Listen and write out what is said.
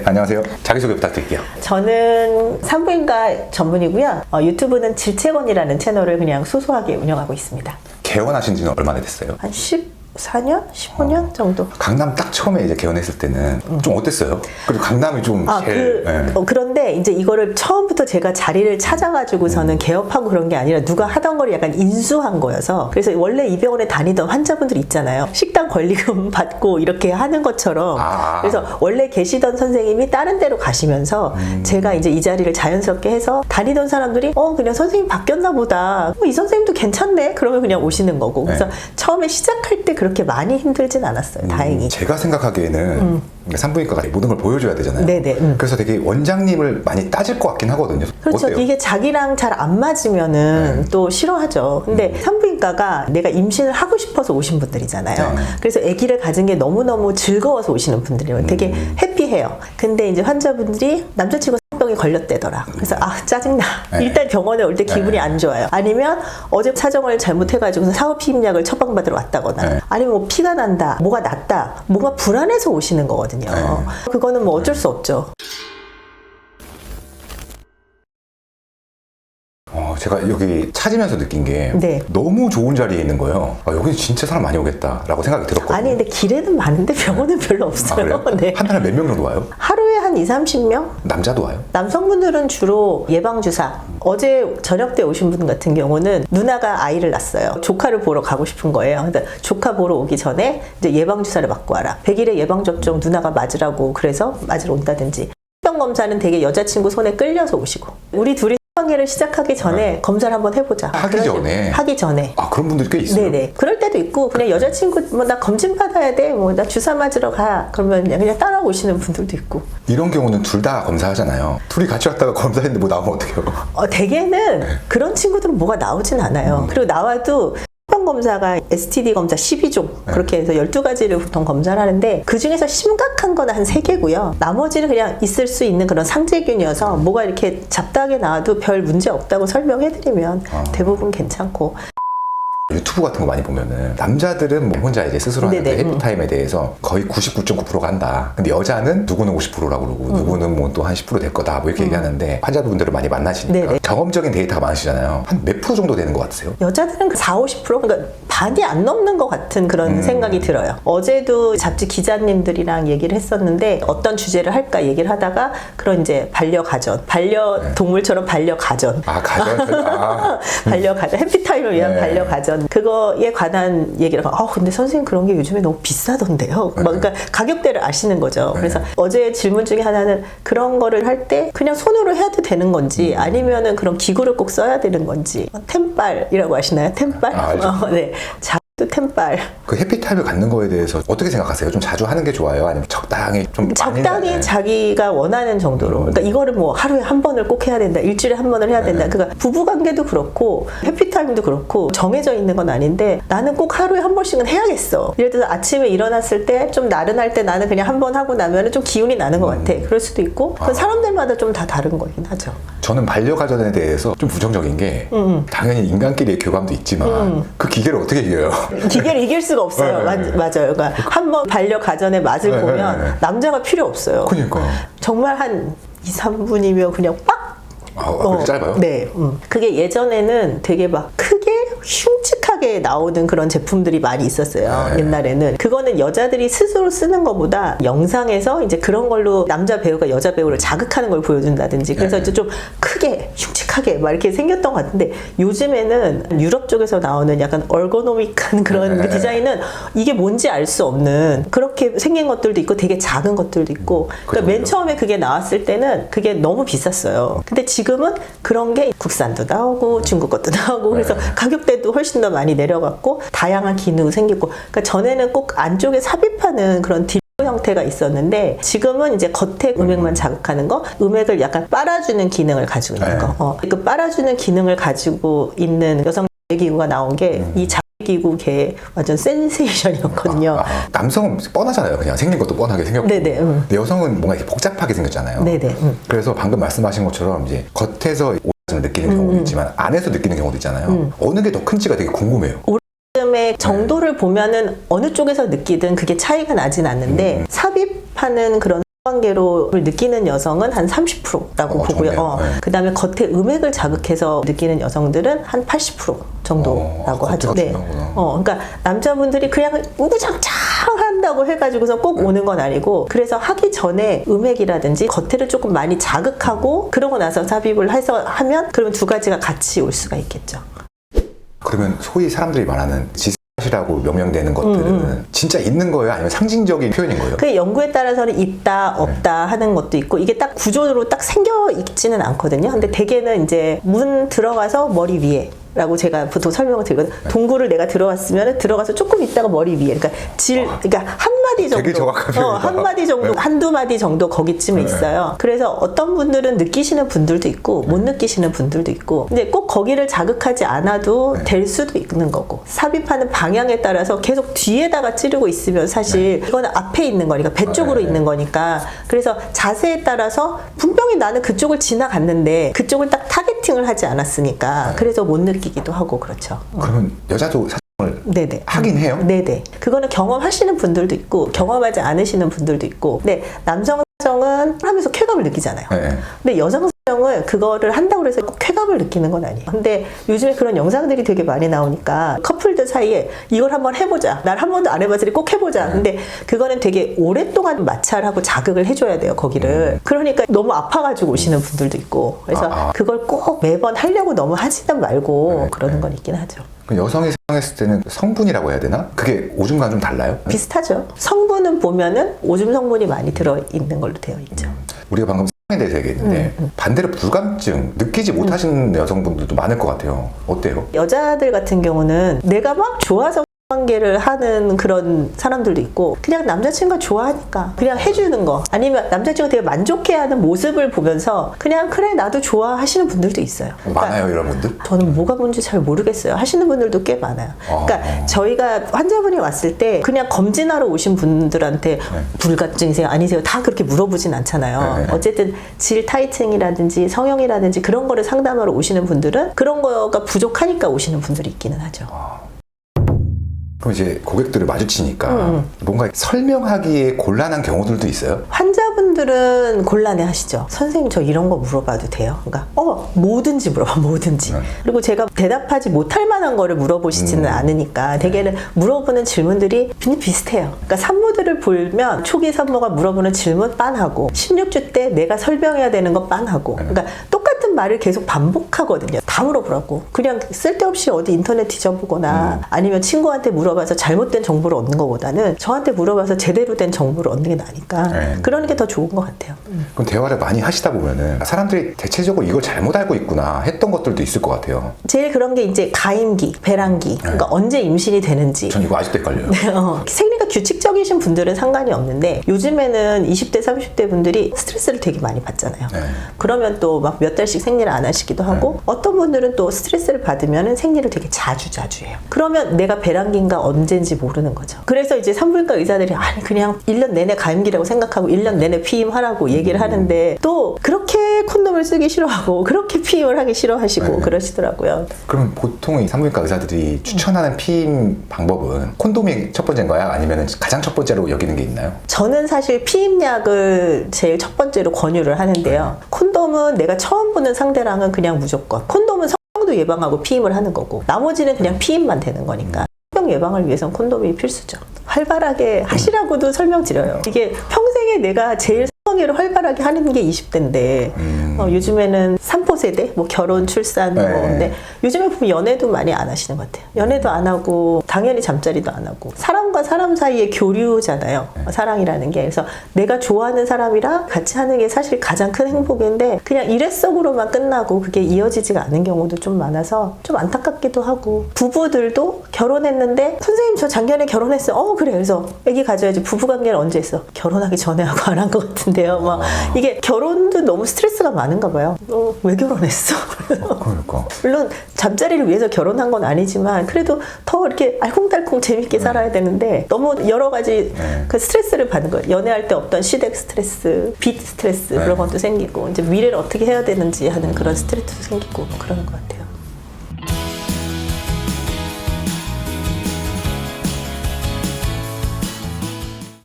안녕하세요. 자기소개 부탁드릴게요. 저는 산부인과 전문이고요. 유튜브는 질책원이라는 채널을 그냥 소소하게 운영하고 있습니다. 개원하신 지는 얼마나 됐어요? 한 14년? 15년 정도? 강남 딱 처음에 이제 개원했을 때는 좀 어땠어요? 그리고 강남이 좀 제일... 그런데 이제 이거를 처음부터 제가 자리를 찾아가지고서는 개업하고 그런 게 아니라 누가 하던 걸 약간 인수한 거여서, 그래서 원래 이 병원에 다니던 환자분들 있잖아요. 식당 권리금 받고 이렇게 하는 것처럼. 그래서 원래 계시던 선생님이 다른 데로 가시면서 제가 이제 이 자리를 자연스럽게 해서 다니던 사람들이 그냥 선생님 바뀌었나 보다. 이 선생님도 괜찮네. 그러면 그냥 오시는 거고. 그래서 처음에 시작할 때 그렇게 많이 힘들진 않았어요. 다행히. 제가 생각하기에는 산부인과가 모든 걸 보여줘야 되잖아요. 네네. 그래서 되게 원장님을 많이 따질 것 같긴 하거든요. 그렇죠. 어때요? 이게 자기랑 잘 안 맞으면은 또 싫어하죠. 근데 산부인과가 내가 임신을 하고 싶어서 오신 분들이잖아요. 그래서 아기를 가진 게 너무너무 즐거워서 오시는 분들이에요. 되게 해피해요. 근데 이제 환자분들이 남자친구 병이 걸렸대더라. 그래서 짜증나. 일단 병원에 올 때 기분이 안 좋아요. 아니면 어제 사정을 잘못해가지고 사후피임약을 처방받으러 왔다거나, 아니면 뭐 피가 난다, 뭐가 났다, 뭔가 불안해서 오시는 거거든요. 그거는 뭐 어쩔 수 없죠. 제가 여기 찾으면서 느낀 게 너무 좋은 자리에 있는 거예요. 여기 진짜 사람 많이 오겠다라고 생각이 들었거든요. 아니 근데 길에는 많은데 병원은 별로 없어요. 네. 한 달에 몇 명 정도 와요? 하루에 한 20-30명? 남자도 와요? 남성분들은 주로 예방주사. 어제 저녁 때 오신 분 같은 경우는 누나가 아이를 낳았어요. 조카를 보러 가고 싶은 거예요. 근데 조카 보러 오기 전에 이제 예방주사를 맞고 와라. 100일에 예방접종 누나가 맞으라고 그래서 맞으러 온다든지. 병 검사는 되게 여자친구 손에 끌려서 오시고. 우리 둘이 관계를 시작하기 전에 검사를 한번 해보자. 하기 전에? 하기 전에. 그런 분들이 꽤 있어요? 네네. 그럴 때도 있고, 그냥 여자친구, 나 검진 받아야 돼. 나 주사 맞으러 가. 그러면 그냥 따라오시는 분들도 있고. 이런 경우는 둘 다 검사하잖아요. 둘이 같이 왔다가 검사했는데 뭐 나오면 어떡해요? 대개는 그런 친구들은 뭐가 나오진 않아요. 그리고 나와도 검사가 STD 검사 12종 그렇게 해서 12가지를 보통 검사를 하는데, 그 중에서 심각한 거는 한 3개고요. 나머지는 그냥 있을 수 있는 그런 상재균이어서 뭐가 이렇게 잡다하게 나와도 별 문제 없다고 설명해드리면 대부분 괜찮고. 유튜브 같은 거 많이 보면은 남자들은 뭐 혼자 이제 스스로 하는데 해피타임에 대해서 거의 99.9%가 한다. 근데 여자는 누구는 50%라고 그러고 누구는 뭐 또 한 10% 될 거다 뭐 이렇게 얘기하는데, 환자분들을 많이 만나시니까 경험적인 데이터가 많으시잖아요. 한 몇 프로 정도 되는 것 같으세요? 여자들은 40-50%? 그러니까 반이 안 넘는 것 같은 그런 생각이 들어요. 어제도 잡지 기자님들이랑 얘기를 했었는데, 어떤 주제를 할까 얘기를 하다가 그런 이제 반려가전, 반려동물처럼 반려가전. 가전? 반려가전, 해피타임을 위한 반려가전. 그거에 관한 얘기를 하고, 근데 선생님 그런 게 요즘에 너무 비싸던데요. 그러니까 가격대를 아시는 거죠. 그래서 어제 질문 중에 하나는, 그런 거를 할 때 그냥 손으로 해도 되는 건지 아니면은 그런 기구를 꼭 써야 되는 건지. 템빨이라고 아시나요? 템빨? 네. 또 템빨. 그 해피타임을 갖는 거에 대해서 어떻게 생각하세요? 좀 자주 하는 게 좋아요? 아니면 적당히 좀 적당히 자기가 원하는 정도로. 그러니까 이거를 뭐 하루에 한 번을 꼭 해야 된다, 일주일에 한 번을 해야 된다. 그러니까 부부관계도 그렇고 해피타임도 그렇고 정해져 있는 건 아닌데, 나는 꼭 하루에 한 번씩은 해야겠어. 예를 들어서 아침에 일어났을 때 좀 나른할 때 나는 그냥 한 번 하고 나면 좀 기운이 나는 것 같아. 그럴 수도 있고. 그건 사람들마다 좀 다 다른 거긴 하죠. 저는 반려가전에 대해서 좀 부정적인 게, 당연히 인간끼리의 교감도 있지만 그 기계를 어떻게 이겨요? 기계를 이길 수가 없어요. 맞아요. 그러니까 한번 반려가전의 맛을 보면 남자가 필요 없어요. 그러니까 정말 한 2-3분이면 그냥 빡! 그렇게 짧아요? 네. 그게 예전에는 되게 막 크게 흉측하게 나오는 그런 제품들이 많이 있었어요. 옛날에는. 그거는 여자들이 스스로 쓰는 것보다 영상에서 이제 그런 걸로 남자 배우가 여자 배우를 자극하는 걸 보여준다든지, 그래서 이제 좀 크게 흉측하게 막 이렇게 생겼던 것 같은데, 요즘에는 유럽 쪽에서 나오는 약간 얼고노믹한 그런 디자인은 이게 뭔지 알 수 없는 그렇게 생긴 것들도 있고 되게 작은 것들도 있고. 그러니까 맨 처음에 그게 나왔을 때는 그게 너무 비쌌어요. 근데 지금은 그런 게 국산도 나오고 중국 것도 나오고, 그래서 가격대도 훨씬 더 많이 내려갔고 다양한 기능도 생기고. 그러니까 전에는 꼭 안쪽에 삽입하는 그런 형태가 있었는데, 지금은 이제 겉에 음액만 자극하는 거, 음액을 약간 빨아주는 기능을 가지고 있는 거. 그 빨아주는 기능을 가지고 있는 여성 기구가 나온 게 이 기구계 완전 센세이션이었거든요. 남성은 뻔하잖아요. 그냥 생긴 것도 뻔하게 생겼고. 근데 여성은 뭔가 이렇게 복잡하게 생겼잖아요. 그래서 방금 말씀하신 것처럼 이제 겉에서 오줌을 느끼는 경우도 있지만 안에서 느끼는 경우도 있잖아요. 어느 게 더 큰지가 되게 궁금해요. 오줌의 정도를 보면은 어느 쪽에서 느끼든 그게 차이가 나진 않는데, 삽입하는 그런 관계로 느끼는 여성은 한 30%라고 보고요. 좋네요. 네. 그다음에 겉에 음액을 자극해서 느끼는 여성들은 한 80% 정도라고 하죠. 네. 그러니까 남자분들이 그냥 우구장창 한다고 해가지고서 꼭 오는 건 아니고, 그래서 하기 전에 음액이라든지 겉에를 조금 많이 자극하고 그러고 나서 삽입을 해서 하면 그러면 두 가지가 같이 올 수가 있겠죠. 그러면 소위 사람들이 말하는 지스이라고 명명되는 것들은 진짜 있는 거예요? 아니면 상징적인 표현인 거예요? 그 연구에 따라서는 있다 없다 하는 것도 있고, 이게 딱 구조로 딱 생겨 있지는 않거든요. 근데 대개는 이제 문 들어가서 머리 위에 라고 제가 보통 설명을 드리거든요. 동굴을 내가 들어갔으면 들어가서 조금 있다가 머리 위에, 그러니까 그러니까 한 마디 정도, 되게 정확한 표현이다. 한 마디 정도, 한두 마디 정도 거기쯤에 있어요. 그래서 어떤 분들은 느끼시는 분들도 있고 못 느끼시는 분들도 있고, 근데 꼭 거기를 자극하지 않아도 될 수도 있는 거고, 삽입하는 방향에 따라서 계속 뒤에다가 찌르고 있으면 사실 이거는 앞에 있는 거니까, 배 쪽으로 있는 거니까, 그래서 자세에 따라서 분명히 나는 그쪽을 지나갔는데 그쪽을 딱 타겟팅을 하지 않았으니까 그래서 못 느끼기도 하고 그렇죠. 그러면 여자도 사정을 네네. 하긴 해요? 네네. 그거는 경험하시는 분들도 있고 경험하지 않으시는 분들도 있고, 근데 남성 사정은 하면서 쾌감을 느끼잖아요. 네. 근데 여성 사정은 그거를 한다고 해서 꼭 쾌감을 느끼는 건 아니에요. 근데 요즘에 그런 영상들이 되게 많이 나오니까 커플들 사이에 이걸 한번 해보자, 날 한 번도 안 해봤으니 꼭 해보자. 근데 그거는 되게 오랫동안 마찰하고 자극을 해줘야 돼요, 거기를. 그러니까 너무 아파가지고 오시는 분들도 있고, 그래서 그걸 꼭 매번 하려고 너무 하지는 말고 그러는 건 있긴 하죠. 여성이 사용했을 때는 성분이라고 해야 되나? 그게 오줌과는 좀 달라요? 비슷하죠. 성분은 보면은 오줌 성분이 많이 들어있는 걸로 되어 있죠. 우리가 방금 사용에 대해서 얘기했는데 반대로 불감증 느끼지 못하시는 여성분들도 많을 것 같아요. 어때요? 여자들 같은 경우는 내가 막 좋아서 관계를 하는 그런 사람들도 있고, 그냥 남자친구가 좋아하니까 그냥 해주는 거, 아니면 남자친구가 되게 만족해하는 모습을 보면서 그냥 그래 나도 좋아 하시는 분들도 있어요. 많아요, 이런 분들? 저는 뭐가 뭔지 잘 모르겠어요. 하시는 분들도 꽤 많아요. 그러니까 저희가 환자분이 왔을 때 그냥 검진하러 오신 분들한테 불감증이세요? 아니세요? 다 그렇게 물어보진 않잖아요. 어쨌든 질 타이팅이라든지 성형이라든지 그런 거를 상담하러 오시는 분들은 그런 거가 부족하니까 오시는 분들이 있기는 하죠. 그럼 이제 고객들을 마주치니까 뭔가 설명하기에 곤란한 경우들도 있어요? 환자분들은 곤란해 하시죠. 선생님 저 이런 거 물어봐도 돼요? 그러니까 뭐든지 물어봐, 뭐든지. 그리고 제가 대답하지 못할 만한 거를 물어보시지는 않으니까 대개는 물어보는 질문들이 비슷해요. 그러니까 산모들을 보면 초기 산모가 물어보는 질문 빤하고 16주 때 내가 설명해야 되는 거 빤하고, 그러니까 똑같은 말을 계속 반복하거든요. 다 물어보라고. 그냥 쓸데없이 어디 인터넷 뒤져보거나 아니면 친구한테 물어봐서 잘못된 정보를 얻는 것보다는 저한테 물어봐서 제대로 된 정보를 얻는 게 나으니까 그러는 게 더 좋은 것 같아요. 그럼 대화를 많이 하시다 보면은 사람들이 대체적으로 이걸 잘못 알고 있구나 했던 것들도 있을 것 같아요. 제일 그런 게 이제 가임기, 배란기, 그러니까 언제 임신이 되는지. 전 이거 아직도 헷갈려요. 생리가 규칙적이신 분들은 상관이 없는데 요즘에는 20대, 30대 분들이 스트레스를 되게 많이 받잖아요. 그러면 또 막 몇 달씩 생리를 안 하시기도 하고, 어떤 분들은 또 스트레스를 받으면 생리를 되게 자주 해요. 그러면 내가 배란기인가 언제인지 모르는 거죠. 그래서 이제 산부인과 의사들이 아니 그냥 1년 내내 가임기라고 생각하고 1년 내내 피임하라고 얘기를 하는데, 또 그렇게 콘돔을 쓰기 싫어하고 그렇게 피임을 하기 싫어하시고 그러시더라고요. 그럼 보통 이 산부인과 의사들이 추천하는 피임 방법은 콘돔이 첫 번째인가요? 아니면 가장 첫 번째로 여기는 게 있나요? 저는 사실 피임약을 제일 첫 번째로 권유를 하는데요. 콘돔은 내가 처음 보는 상대랑은 그냥 무조건. 콘돔은 성도 예방하고 피임을 하는 거고, 나머지는 그냥 피임만 되는 거니까 성병 예방을 위해서는 콘돔이 필수죠. 활발하게 하시라고도 설명드려요. 이게 평생에 내가 제일 성관계를 활발하게 하는 게 20대인데 요즘에는 3포 세대, 뭐 결혼, 출산, 근데 요즘에 보면 연애도 많이 안 하시는 것 같아요. 연애도 안 하고 당연히 잠자리도 안 하고, 사람과 사람 사이의 교류잖아요. 사랑이라는 게. 그래서 내가 좋아하는 사람이랑 같이 하는 게 사실 가장 큰 행복인데 그냥 일회성으로만 끝나고 그게 이어지지가 않은 경우도 좀 많아서 좀 안타깝기도 하고, 부부들도 결혼했는데 선생님 저 작년에 결혼했어요. 그래. 그래서 아기 가져야지. 부부관계를 언제 했어? 결혼하기 전에 하고 안 한 것 같은데요. 막 이게 결혼도 너무 스트레스가 많은가 봐요. 왜 결혼했어? 그러니까. 물론 잠자리를 위해서 결혼한 건 아니지만 그래도 더 이렇게 알콩달콩 재밌게 살아야 되는데 너무 여러 가지 그 스트레스를 받는 거예요. 연애할 때 없던 시댁 스트레스, 빚 스트레스 그런 것도 생기고, 이제 미래를 어떻게 해야 되는지 하는 그런 스트레스도 생기고 그러는 것 같아요.